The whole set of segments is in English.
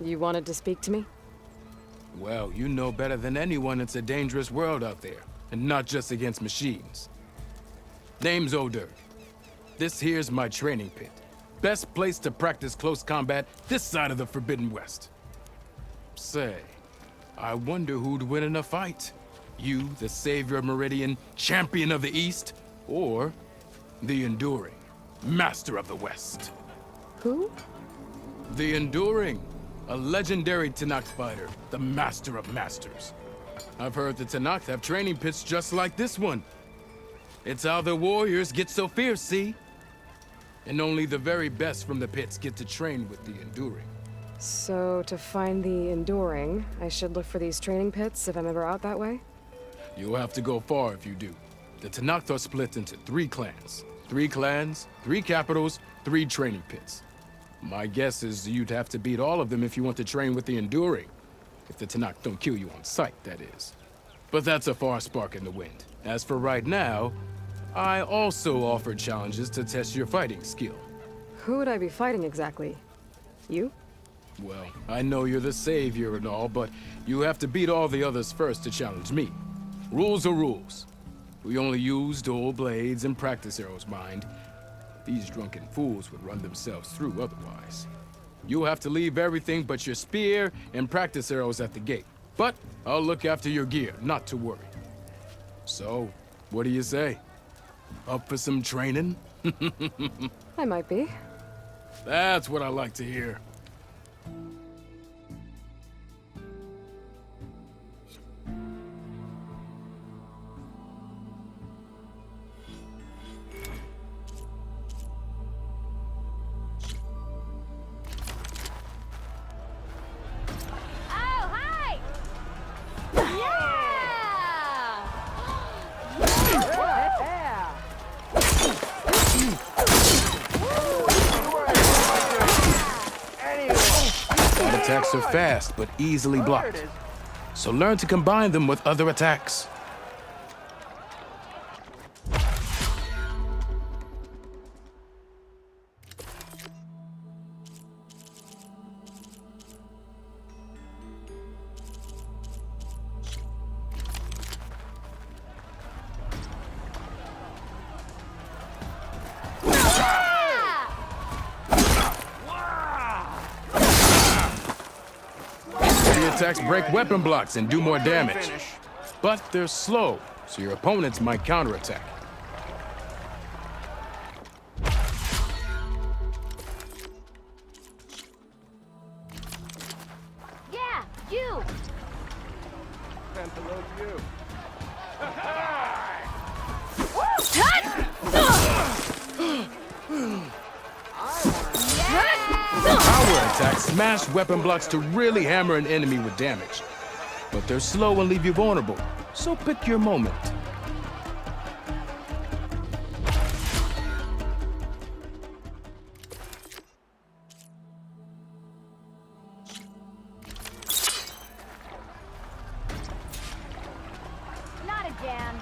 You wanted to speak to me? Well, you know better than anyone it's a dangerous world out there, and not just against machines. Name's Odur. This here's my training pit. Best place to practice close combat this side of the Forbidden West. Say, I wonder who'd win in a fight. You, the savior of Meridian, champion of the East, or the Enduring, master of the West. Who? The Enduring, a legendary Tenakth fighter, the master of masters. I've heard the Tenakth have training pits just like this one. It's how the warriors get so fierce, see? And only the very best from the pits get to train with the Enduring. So, to find the Enduring, I should look for these training pits if I'm ever out that way? You'll have to go far if you do. The Tenakth are split into 3 clans. 3 clans, 3 capitals, 3 training pits. My guess is you'd have to beat all of them if you want to train with the Enduring. If the Tenakth don't kill you on sight, that is. But that's a far spark in the wind. As for right now, I also offer challenges to test your fighting skill. Who would I be fighting exactly? You? Well, I know you're the savior and all, but you have to beat all the others first to challenge me. Rules are rules. We only use dual blades and practice arrows, mind. These drunken fools would run themselves through otherwise. You'll have to leave everything but your spear and practice arrows at the gate. But I'll look after your gear, not to worry. So, what do you say? Up for some training? I might be. That's what I like to hear. Attacks are fast, but easily blocked. So learn to combine them with other attacks. Attacks break weapon blocks and do more damage. But they're slow, so your opponents might counterattack. Yeah, you! You. Power attacks smash weapon blocks to really hammer an enemy with damage. But they're slow and leave you vulnerable, so pick your moment. Not again.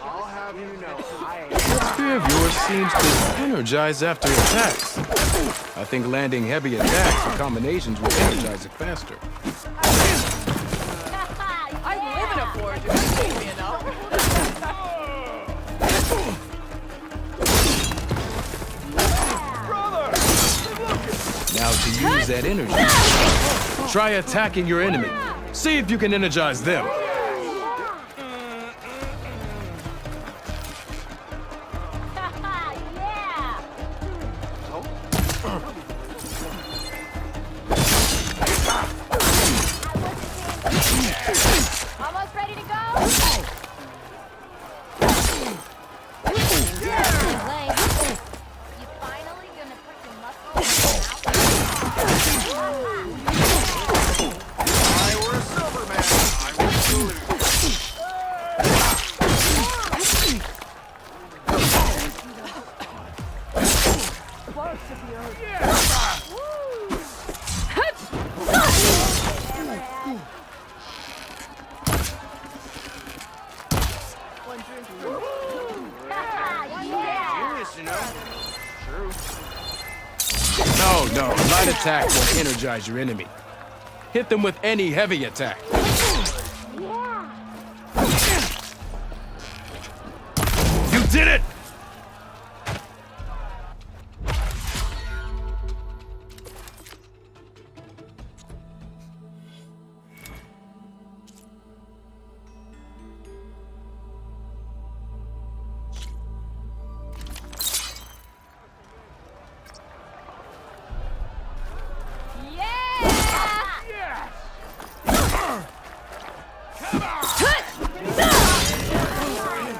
I'll have you know, I ain't. This spear of yours seems to energize after attacks. I think landing heavy attacks or combinations will energize it faster. I live in a forge, you know. Now to use that energy, try attacking your enemy. See if you can energize them. Almost ready to go? You finally gonna put your muscles I were a silver man. I would salute. attack will energize your enemy. Hit them with any heavy attack. You did it!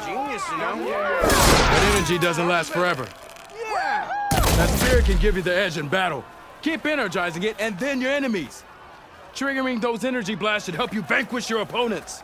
Genius, you know? That energy doesn't last forever. That spirit can give you the edge in battle. Keep energizing it, and then your enemies. Triggering those energy blasts should help you vanquish your opponents.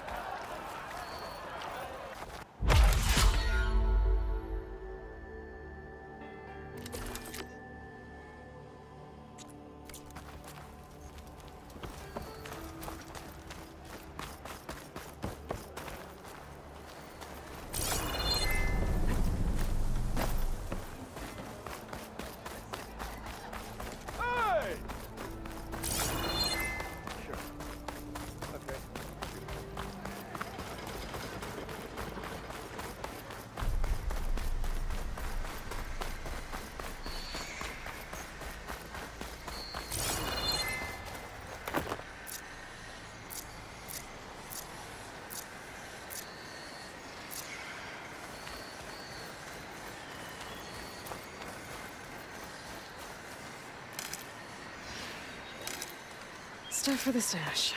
Stuff for the stash.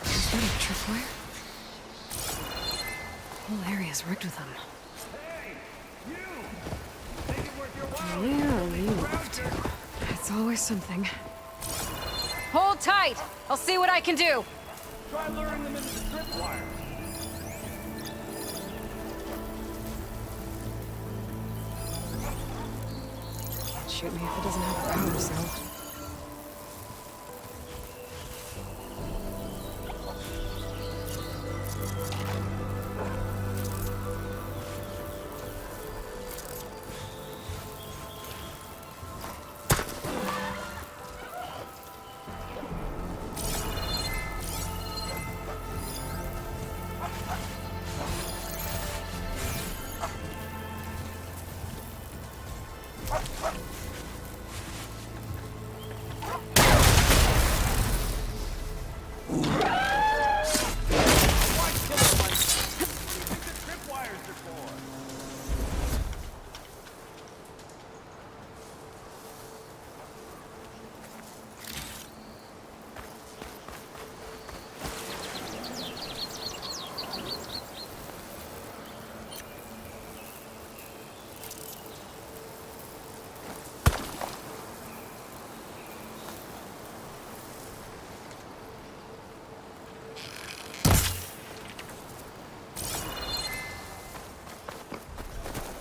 Is that a tripwire? Whole area's rigged with them. Yeah, you love to. It's always something. Hold tight! I'll see what I can do! Try luring them into the tripwire. Shoot me if it doesn't have a power cell.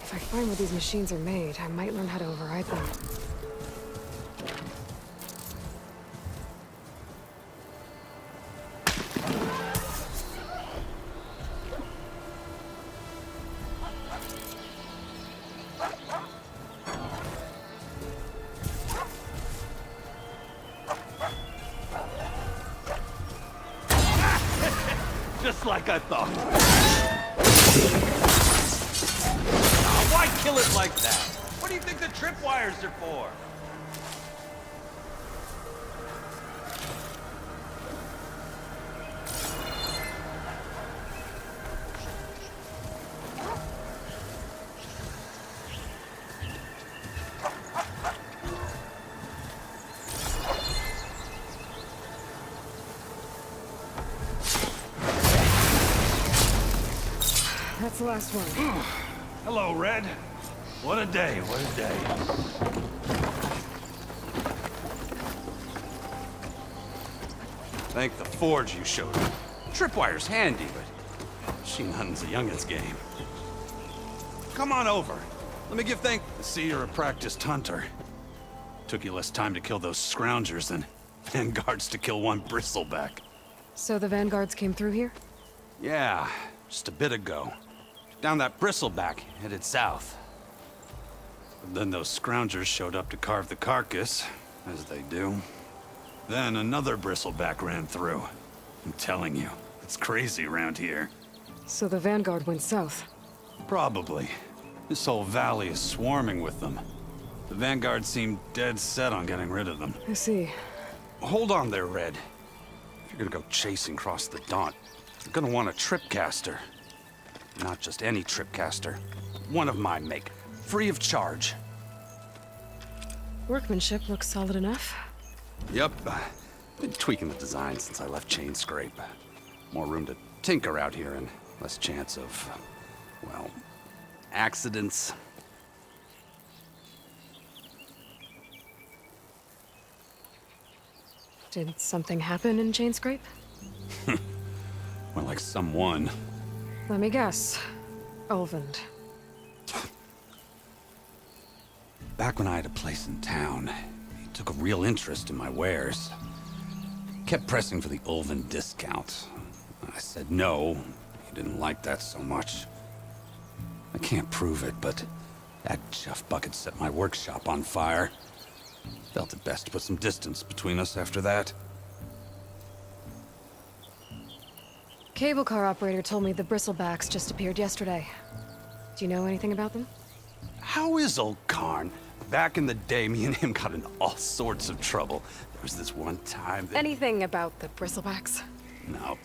If I find where these machines are made, I might learn how to override them. Just like I thought. Why kill it like that? What do you think the tripwires are for? That's the last one. Hello, Red. What a day, what a day. Thank the forge you showed me. Tripwire's handy, but machine hunting's a youngin's game. Come on over. Let me give thanks. I see you're a practiced hunter. Took you less time to kill those scroungers than vanguards to kill one bristleback. So the vanguards came through here? Yeah, just a bit ago. Down that bristleback, headed south. But then those scroungers showed up to carve the carcass, as they do. Then another bristleback ran through. I'm telling you, it's crazy around here. So the vanguard went south. Probably. This whole valley is swarming with them. The vanguard seemed dead set on getting rid of them. I see. Hold on there, Red. If you're gonna go chasing across the Daunt, you're gonna want a tripcaster. Not just any tripcaster. One of my make. Free of charge. Workmanship looks solid enough. Yep. Been tweaking the design since I left Chain Scrape. More room to tinker out here and less chance of, well, accidents. Did something happen in Chain Scrape? Well, like someone. Let me guess. Ulvund. Back when I had a place in town, he took a real interest in my wares. Kept pressing for the Ulvund discount. I said no. He didn't like that so much. I can't prove it, but that chuff bucket set my workshop on fire. Felt it best to put some distance between us after that. Cable car operator told me the bristlebacks just appeared yesterday. Do you know anything about them? How is old Karn? Back in the day, me and him got into all sorts of trouble. There was this one time that... Anything about the bristlebacks? No.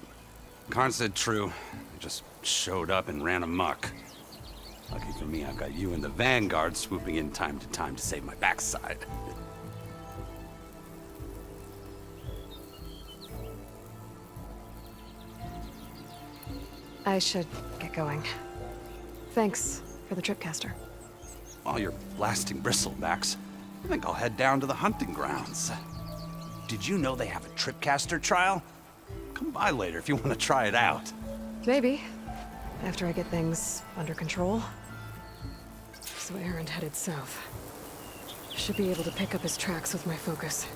Karn said true. They just showed up and ran amok. Lucky for me, I've got you and the Vanguard swooping in time to save my backside. I should get going. Thanks for the tripcaster. While you're blasting bristlebacks, I think I'll head down to the hunting grounds. Did you know they have a tripcaster trial? Come by later if you want to try it out. Maybe. After I get things under control. So Erend headed south. Should be able to pick up his tracks with my focus.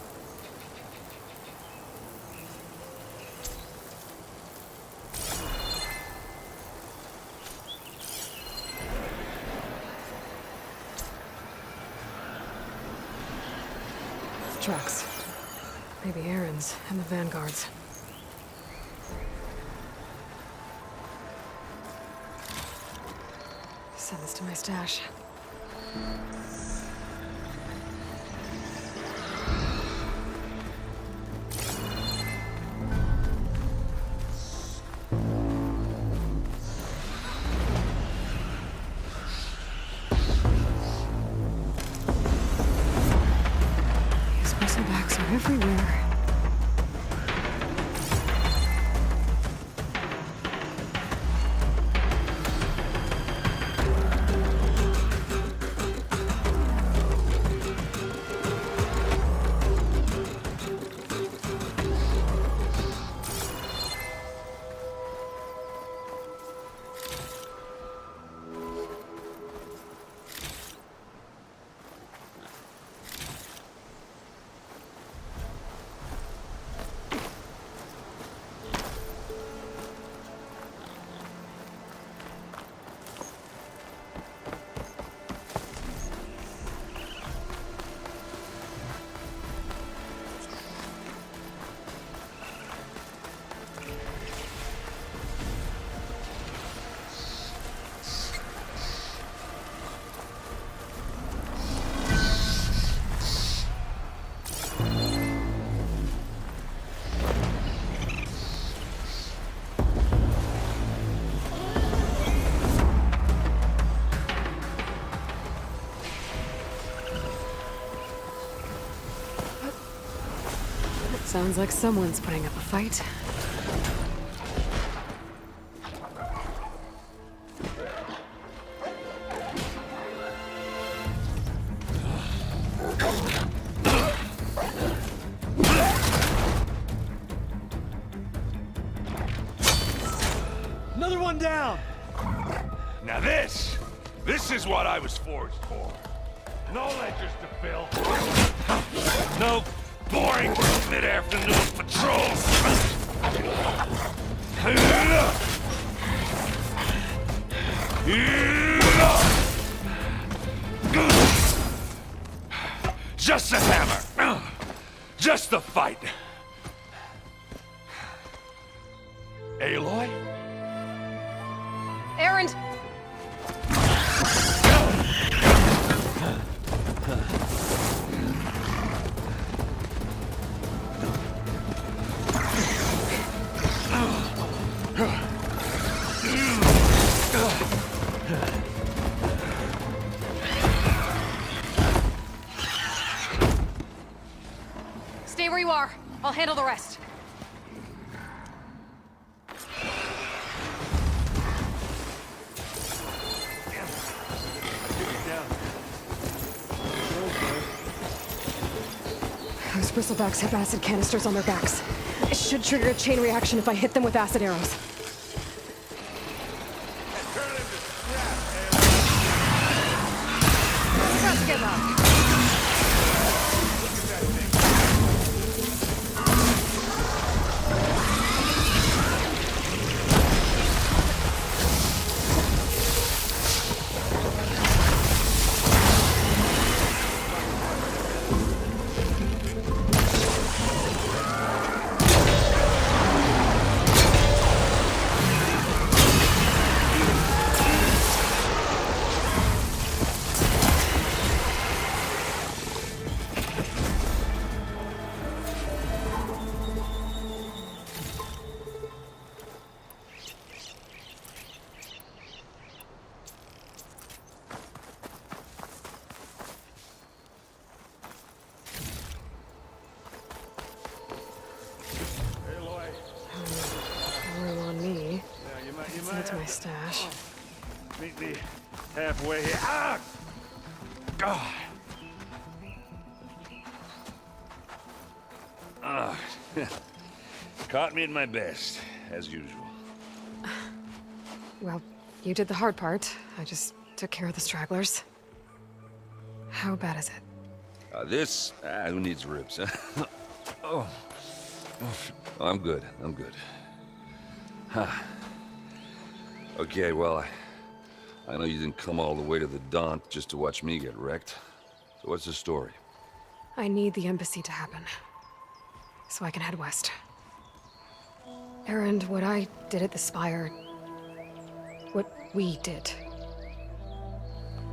Tracks. Maybe Erend's and the Vanguard's. Send this to my stash. These bristlebacks are everywhere. Sounds like someone's putting up a fight. Another one down! Now this This is what I was forged for. No ledgers to fill. No boring mid-afternoon patrols. Just a hammer. Just the fight. Aloy? Erend! Stay where you are. I'll handle the rest. Those bristlebacks have acid canisters on their backs. It should trigger a chain reaction if I hit them with acid arrows. Just give up. Room on me. That's my stash. Meet me halfway here. Ah! God. Ah. Caught me at my best, as usual. Well, you did the hard part. I just took care of the stragglers. How bad is it? Who needs ribs, huh? Oh. I'm good. I'm good. Huh. Okay, well, I know you didn't come all the way to the Daunt just to watch me get wrecked. So what's the story? I need the embassy to happen, so I can head west. Erend, what I did at the Spire, what we did,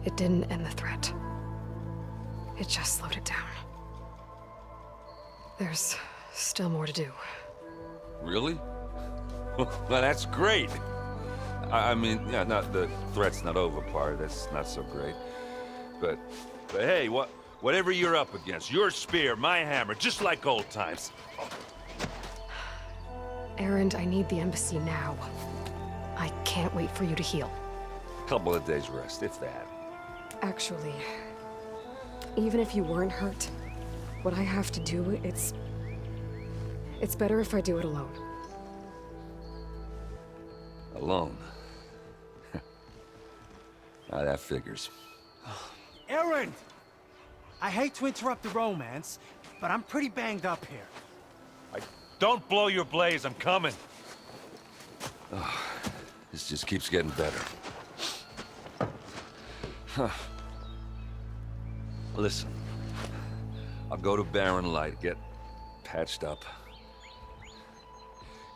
it didn't end the threat. It just slowed it down. There's still more to do. Really? Well, that's great. I mean, yeah, not the threat's not over part. That's not so great. But hey, whatever you're up against, your spear, my hammer, just like old times. Erend, I need the embassy now. I can't wait for you to heal. Couple of days rest, if that. Actually, even if you weren't hurt, what I have to do, it's better if I do it alone. Alone. Now that figures. Erend! I hate to interrupt the romance, but I'm pretty banged up here. Don't blow your blaze, I'm coming. Oh, this just keeps getting better. Huh. Listen, I'll go to Barren Light, get patched up.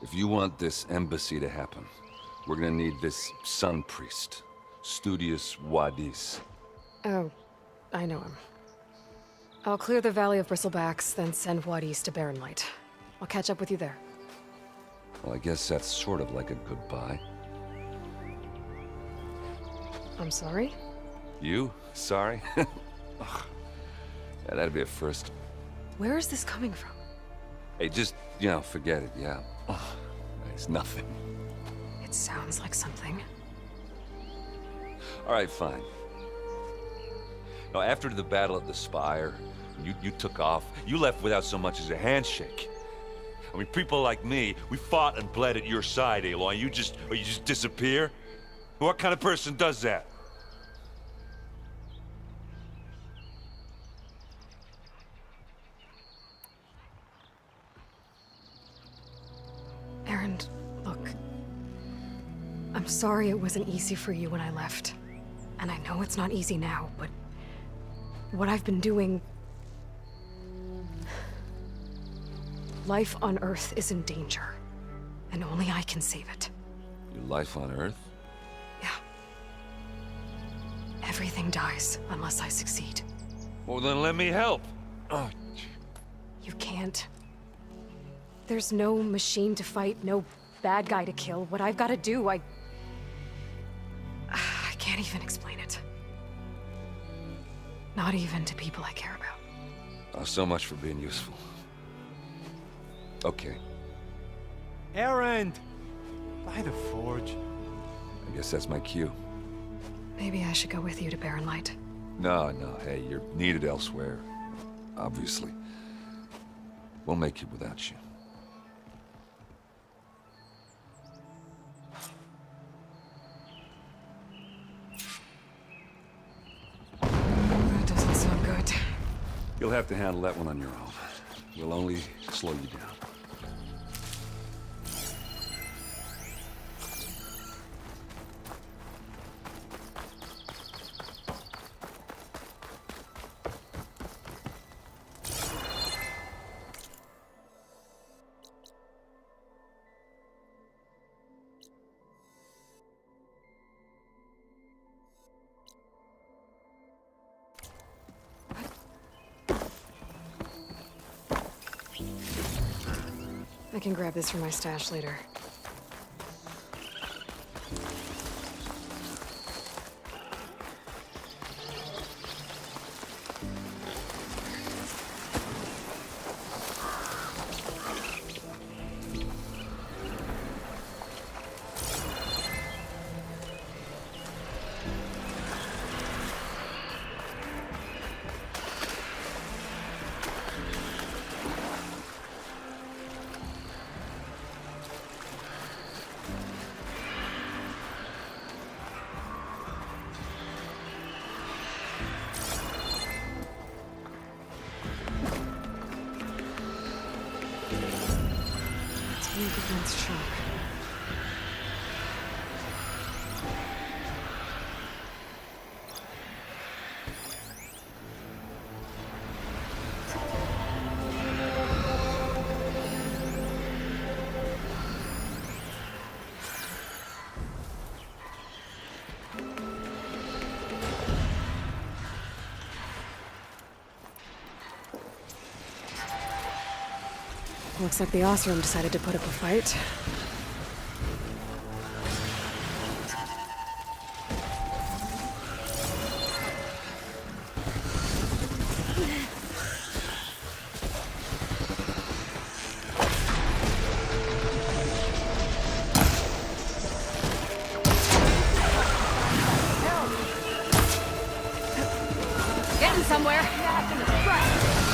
If you want this embassy to happen, we're gonna need this Sun Priest, Studius Wadis. Oh, I know him. I'll clear the Valley of Bristlebacks, then send Wadis to Barren Light. I'll catch up with you there. Well, I guess that's sort of like a goodbye. I'm sorry? You? Sorry? Ugh. Yeah, that'd be a first. Where is this coming from? Hey, just, forget it, yeah. Ugh. It's nothing. It sounds like something. All right, fine. Now, after the Battle of the Spire, you took off. You left without so much as a handshake. I mean, people like me, we fought and bled at your side, Aloy. You just disappear? What kind of person does that? I'm sorry it wasn't easy for you when I left. And I know it's not easy now, but what I've been doing... Life on Earth is in danger, and only I can save it. Your life on Earth? Yeah. Everything dies unless I succeed. Well, then let me help. Oh, You can't. There's no machine to fight, no bad guy to kill. What I've got to do, I can't even explain it. Not even to people I care about. oh, so much for being useful. Okay, Erend! By the forge. I guess that's my cue. Maybe I should go with you to Barren Light. No, hey, you're needed elsewhere. Obviously. We'll make it without you. That doesn't sound good. You'll have to handle that one on your own. We'll only slow you down. I can grab this from my stash later. Weak against shock. Looks like the Osram decided to put up a fight. Getting somewhere.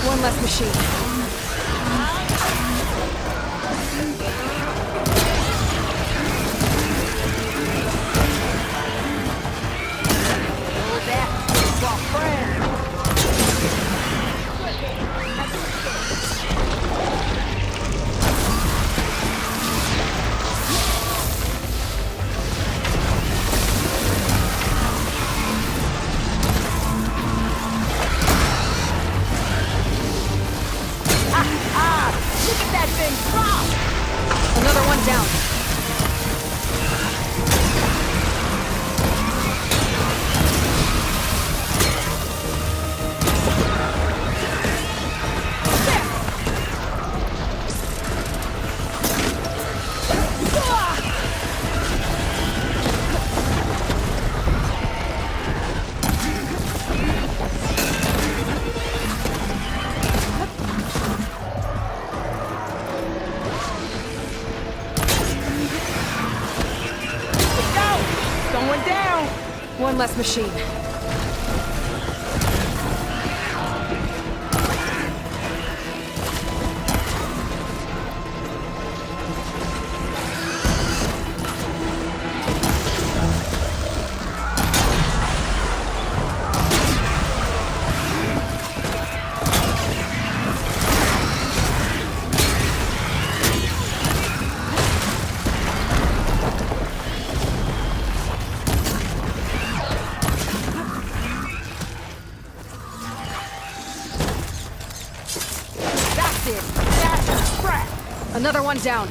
One less machine. Another one down. One less machine. Another one down.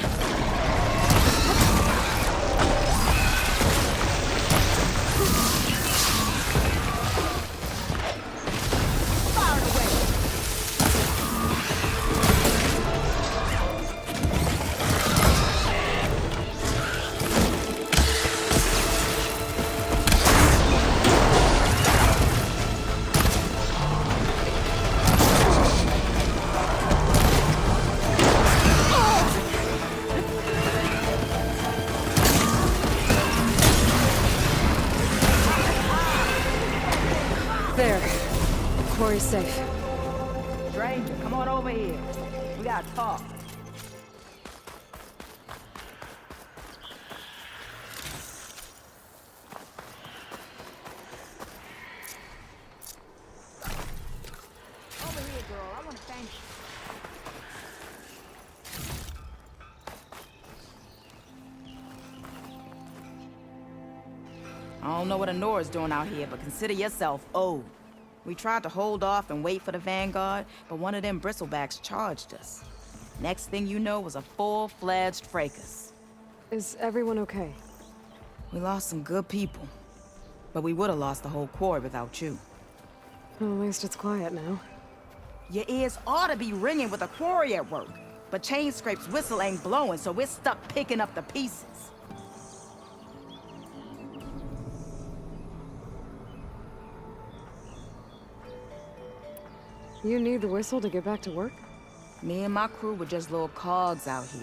There. Quarry's safe. Stranger, come on over here. We gotta talk. Over here, girl. I want to thank you. I don't know what Honora's doing out here, but consider yourself owed. We tried to hold off and wait for the Vanguard, but one of them bristlebacks charged us. Next thing you know was a full-fledged fracas. Is everyone okay? We lost some good people, but we would have lost the whole quarry without you. Well, at least it's quiet now. Your ears ought to be ringing with a quarry at work, but Chainscrape's whistle ain't blowing, so we're stuck picking up the pieces. You need the whistle to get back to work? Me and my crew were just little cogs out here.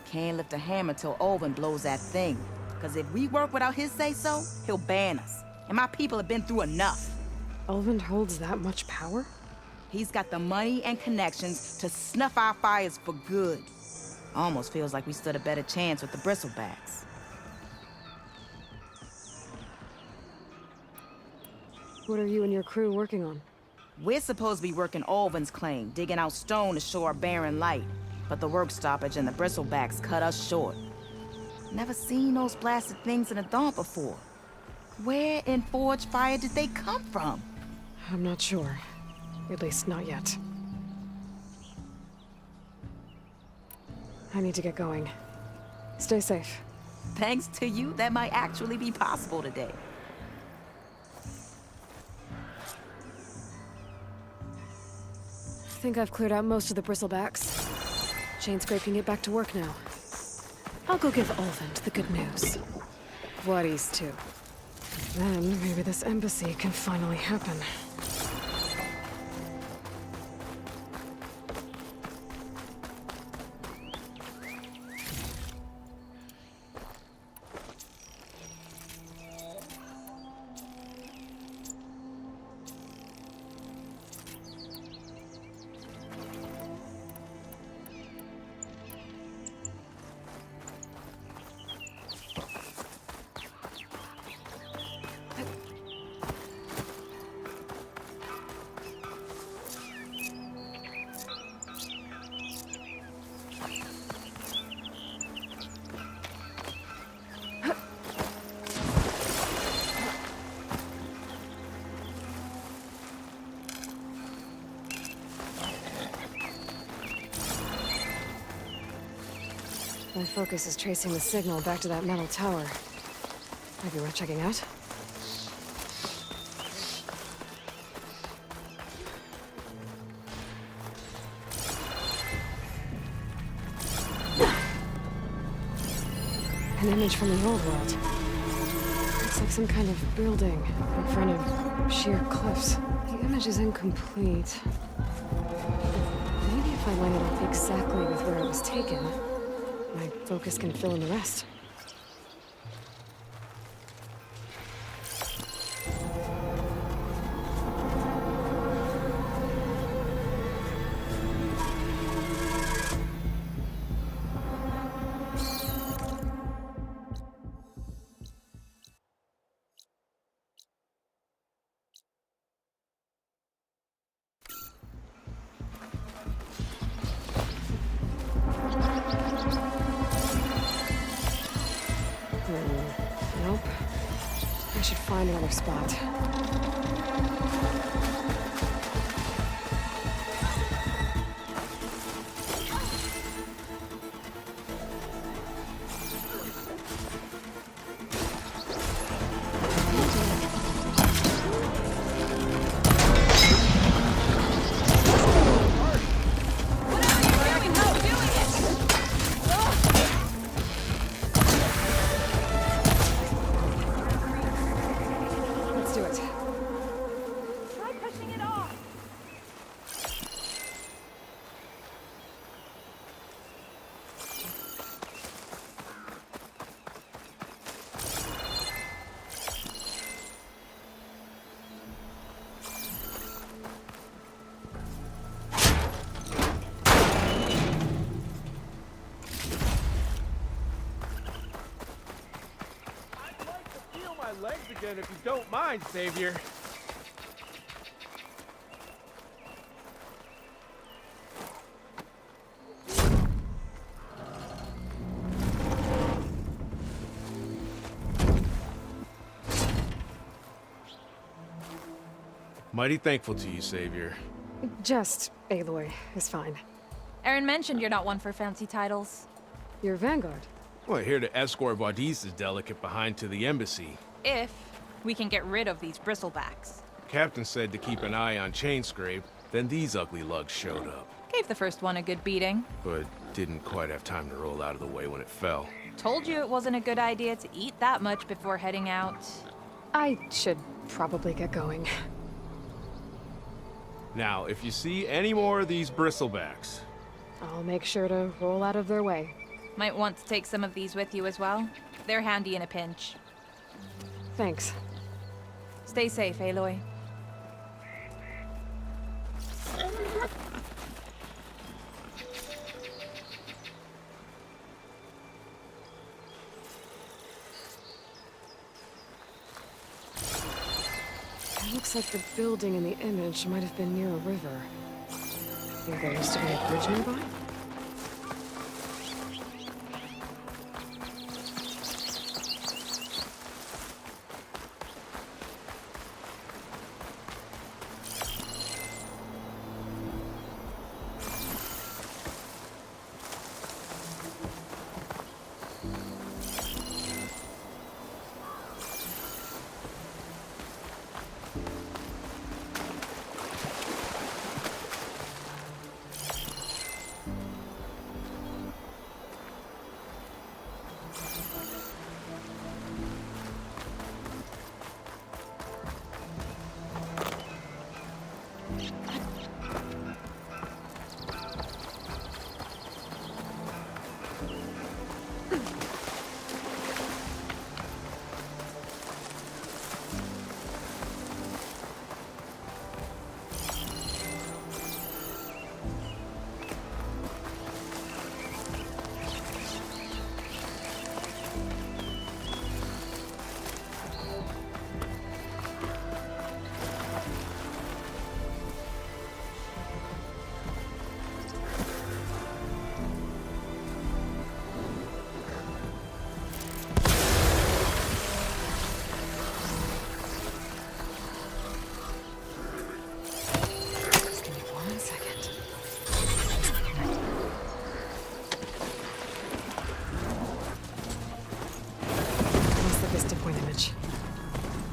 Can't lift a hammer till Olvin blows that thing. Cause if we work without his say-so, he'll ban us. And my people have been through enough. Elvin holds that much power? He's got the money and connections to snuff our fires for good. Almost feels like we stood a better chance with the bristlebacks. What are you and your crew working on? We're supposed to be working Olvin's claim, digging out stone to show our barren light. But the work stoppage and the bristlebacks cut us short. Never seen those blasted things in a dawn before. Where in Forge Fire did they come from? I'm not sure. At least not yet. I need to get going. Stay safe. Thanks to you, that might actually be possible today. I think I've cleared out most of the bristlebacks. Chainscrape can get back to work now. I'll go give Olvin the good news. Vladis too. Then maybe this embassy can finally happen. My focus is tracing the signal back to that metal tower. Might be worth checking out. An image from the old world. Looks like some kind of building in front of sheer cliffs. The image is incomplete. Maybe if I line it up exactly with where it was taken, my focus can fill in the rest. Nope. I should find another spot. again if you don't mind, Savior. Mighty thankful to you, Savior. Just Aloy is fine. Aaron mentioned you're not one for fancy titles. You're Vanguard. We're here to escort Vaudice's delegate behind to the embassy. If we can get rid of these bristlebacks. Captain said to keep an eye on Chainscrape, then these ugly lugs showed up. Gave the first one a good beating. But didn't quite have time to roll out of the way when it fell. Told you it wasn't a good idea to eat that much before heading out. I should probably get going. Now, if you see any more of these bristlebacks, I'll make sure to roll out of their way. Might want to take some of these with you as well. They're handy in a pinch. Thanks. Stay safe, Aloy. It looks like the building in the image might have been near a river. Think there used to be a bridge nearby?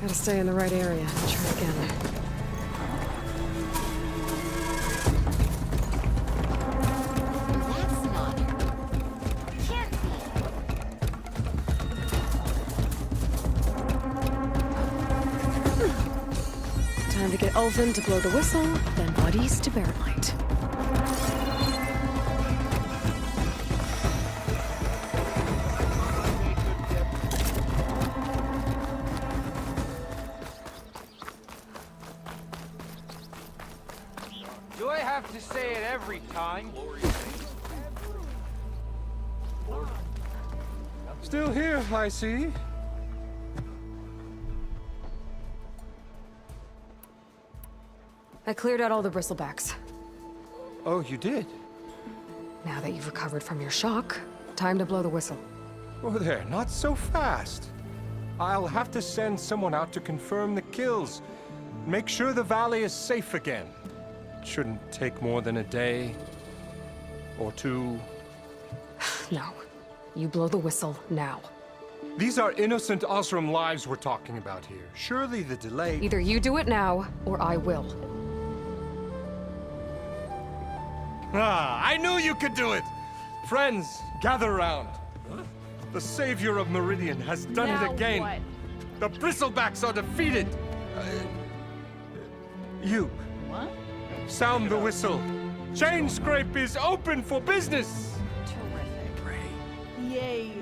Gotta stay in the right area and try again. That's not. Can't be. Time to get Ulvin to blow the whistle, then Buddies to bear light. Do I have to say it every time? Still here, I see. I cleared out all the bristlebacks. Oh, you did? Now that you've recovered from your shock, time to blow the whistle. Oh, there, not so fast. I'll have to send someone out to confirm the kills. Make sure the valley is safe again. Shouldn't take more than a day or two. No. You blow the whistle now. These are innocent Osram lives we're talking about here. Surely the delay... Either you do it now, or I will. Ah, I knew you could do it! Friends, gather round. The savior of Meridian has done it again. What? The bristlebacks are defeated. You. What? Sound the whistle. Chainscrape is open for business. Terrific. Yay.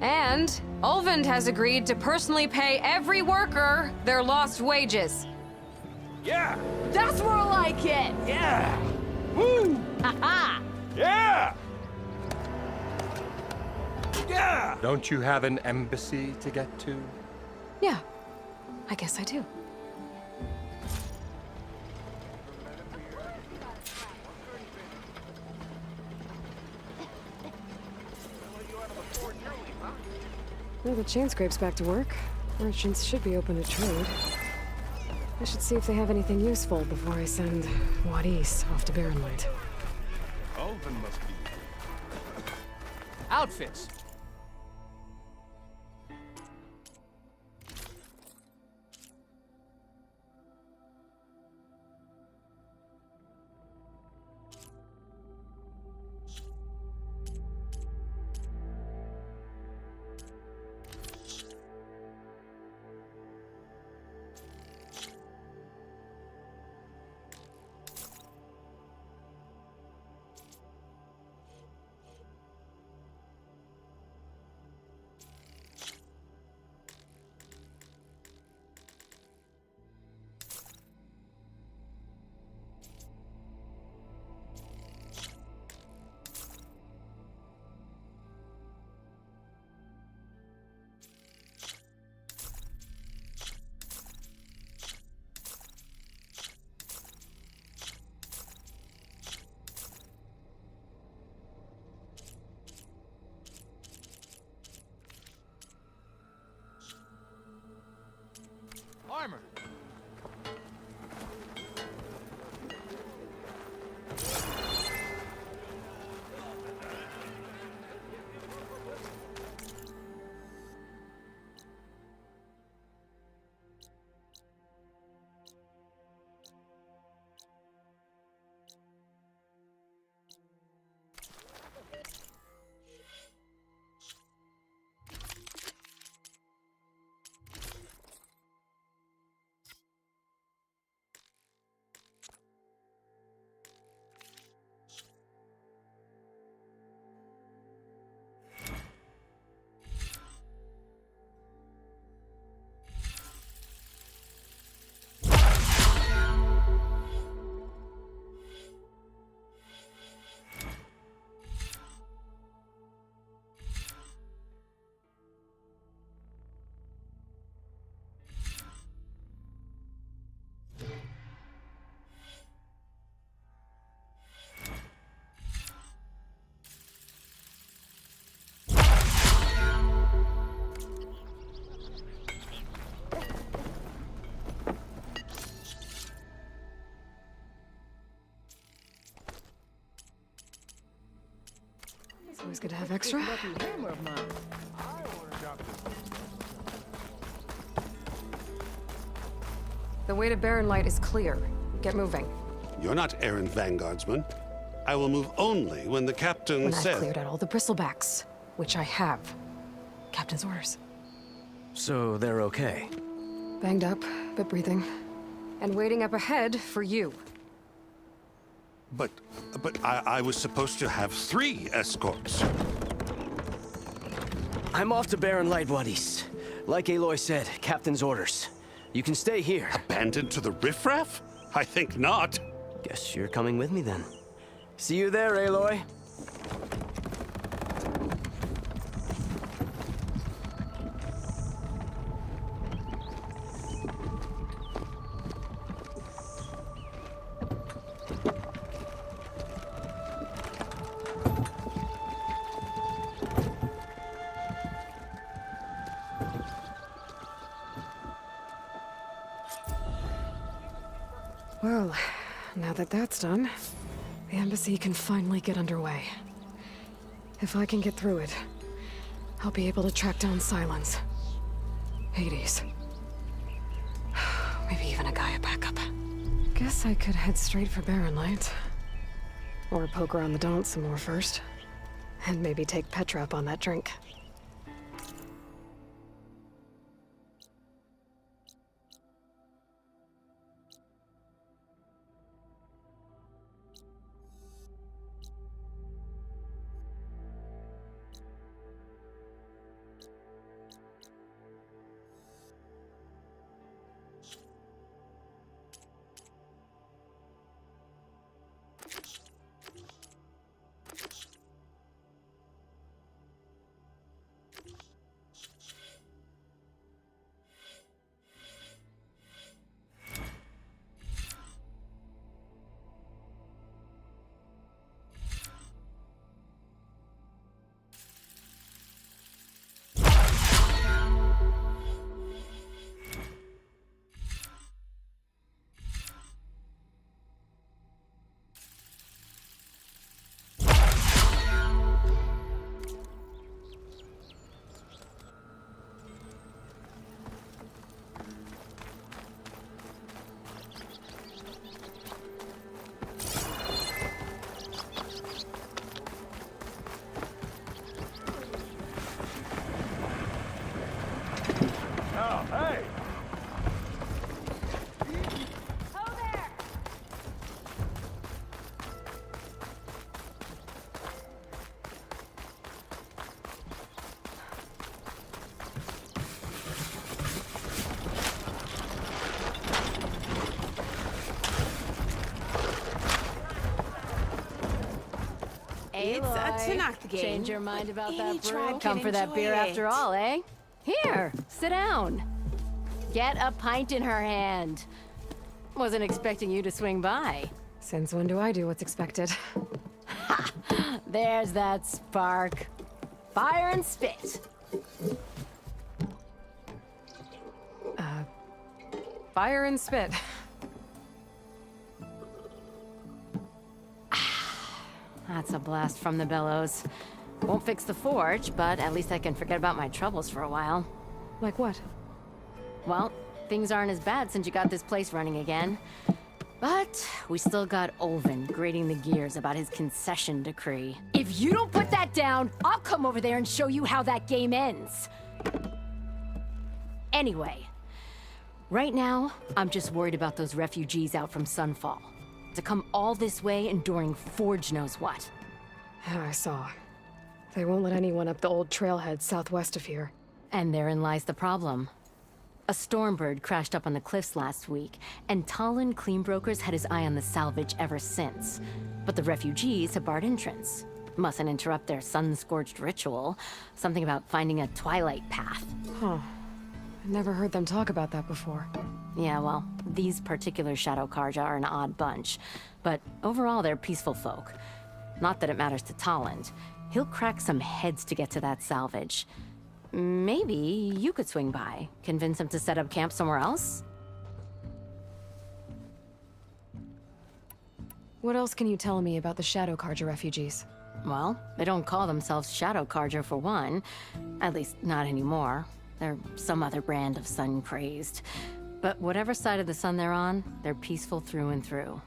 And Ulvund has agreed to personally pay every worker their lost wages. Yeah! That's more like it. Yeah! Woo! Aha! Yeah! Yeah! Don't you have an embassy to get to? Yeah, I guess I do. Well, the chain scrape's back to work. Merchants should be open to trade. I should see if they have anything useful before I send Wadis off to Barren Light. Ulvin must be. Outfits! Armor! It's always good to have extra. The way to Barren Light is clear. Get moving. You're not errant vanguardsman. I will move only when the captain When says... I've cleared out all the bristlebacks, which I have. Captain's orders. So they're okay? Banged up, but breathing. And waiting up ahead for you. But I was supposed to have 3 escorts. I'm off to Barren Light, Wadis. Like Aloy said, Captain's orders. You can stay here. Abandoned to the riffraff? I think not. Guess you're coming with me then. See you there, Aloy. Well, now that that's done, the embassy can finally get underway. If I can get through it, I'll be able to track down Sylens. Hades. Maybe even a Gaia backup. Guess I could head straight for Barren Light. Or poke around the Daunt some more first. And maybe take Petra up on that drink. Hey, It's Aloy. to knock the game. Change your mind about Any that brew? tribe Come can for that enjoy beer it. after all, eh? Here, sit down. Get a pint in her hand. Wasn't expecting you to swing by. Since when do I do what's expected? There's that spark. Fire and spit. Fire and spit. That's a blast from the bellows. Won't fix the forge, but at least I can forget about my troubles for a while. Like what? Well, things aren't as bad since you got this place running again. But we still got Olvin grating the gears about his concession decree. If you don't put that down, I'll come over there and show you how that game ends. Anyway, right now, I'm just worried about those refugees out from Sunfall. To come all this way enduring Forge knows what. Yeah, I saw. They won't let anyone up the old trailhead southwest of here. And therein lies the problem. A Stormbird crashed up on the cliffs last week, and Talon Cleanbrokers had his eye on the salvage ever since. But the refugees have barred entrance. Mustn't interrupt their sun-scorched ritual. Something about finding a twilight path. Huh. I never heard them talk about that before. Yeah, well, these particular Shadow Karja are an odd bunch. But overall, they're peaceful folk. Not that it matters to Talon. He'll crack some heads to get to that salvage. Maybe you could swing by, convince him to set up camp somewhere else? What else can you tell me about the Shadow Karja refugees? Well, they don't call themselves Shadow Karja for one. At least, not anymore. They're some other brand of sun-crazed. But whatever side of the sun they're on, they're peaceful through and through.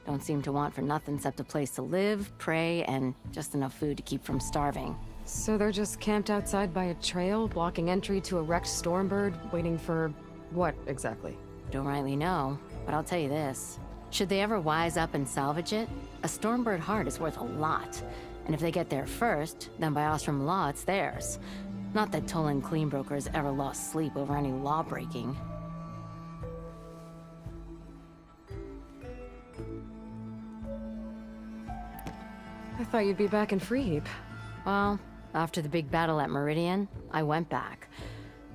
Don't seem to want for nothing except a place to live, pray, and just enough food to keep from starving. So they're just camped outside by a trail, blocking entry to a wrecked Stormbird, waiting for what exactly? Don't rightly know, but I'll tell you this. Should they ever wise up and salvage it, a Stormbird heart is worth a lot. And if they get there first, then by Ostrom law, it's theirs. Not that Tolan Cleanbrokers ever lost sleep over any law breaking. I thought you'd be back in Freeheap. Well, after the big battle at Meridian, I went back.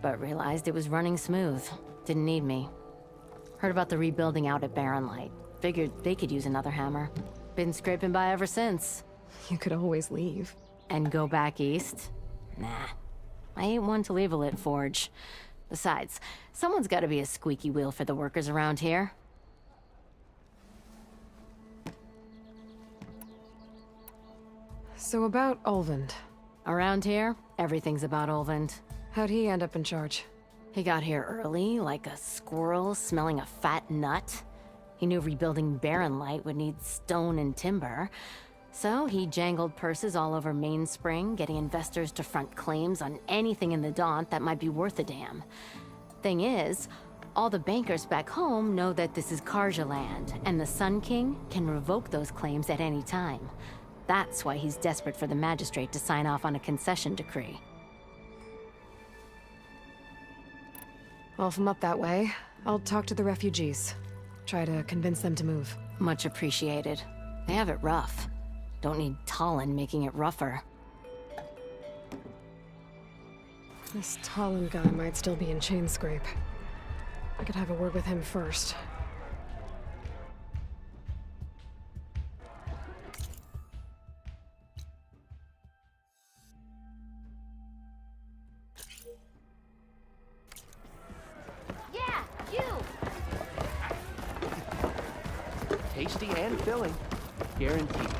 But realized it was running smooth. Didn't need me. Heard about the rebuilding out at Barren Light. Figured they could use another hammer. Been scraping by ever since. You could always leave. And go back east? Nah. I ain't one to leave a lit forge. Besides, someone's gotta be a squeaky wheel for the workers around here. So about Olvend. Around here, everything's about Olvend. How'd he end up in charge? He got here early, like a squirrel smelling a fat nut. He knew rebuilding Barren Light would need stone and timber. So he jangled purses all over Mainspring, getting investors to front claims on anything in the Daunt that might be worth a damn. Thing is, all the bankers back home know that this is Karja land, and the Sun King can revoke those claims at any time. That's why he's desperate for the magistrate to sign off on a concession decree. Well, if I'm up that way, I'll talk to the refugees. Try to convince them to move. Much appreciated. They have it rough. Don't need Talon making it rougher. This Talon guy might still be in Chainscrape. I could have a word with him first. Yeah, you! Tasty and filling. Guaranteed.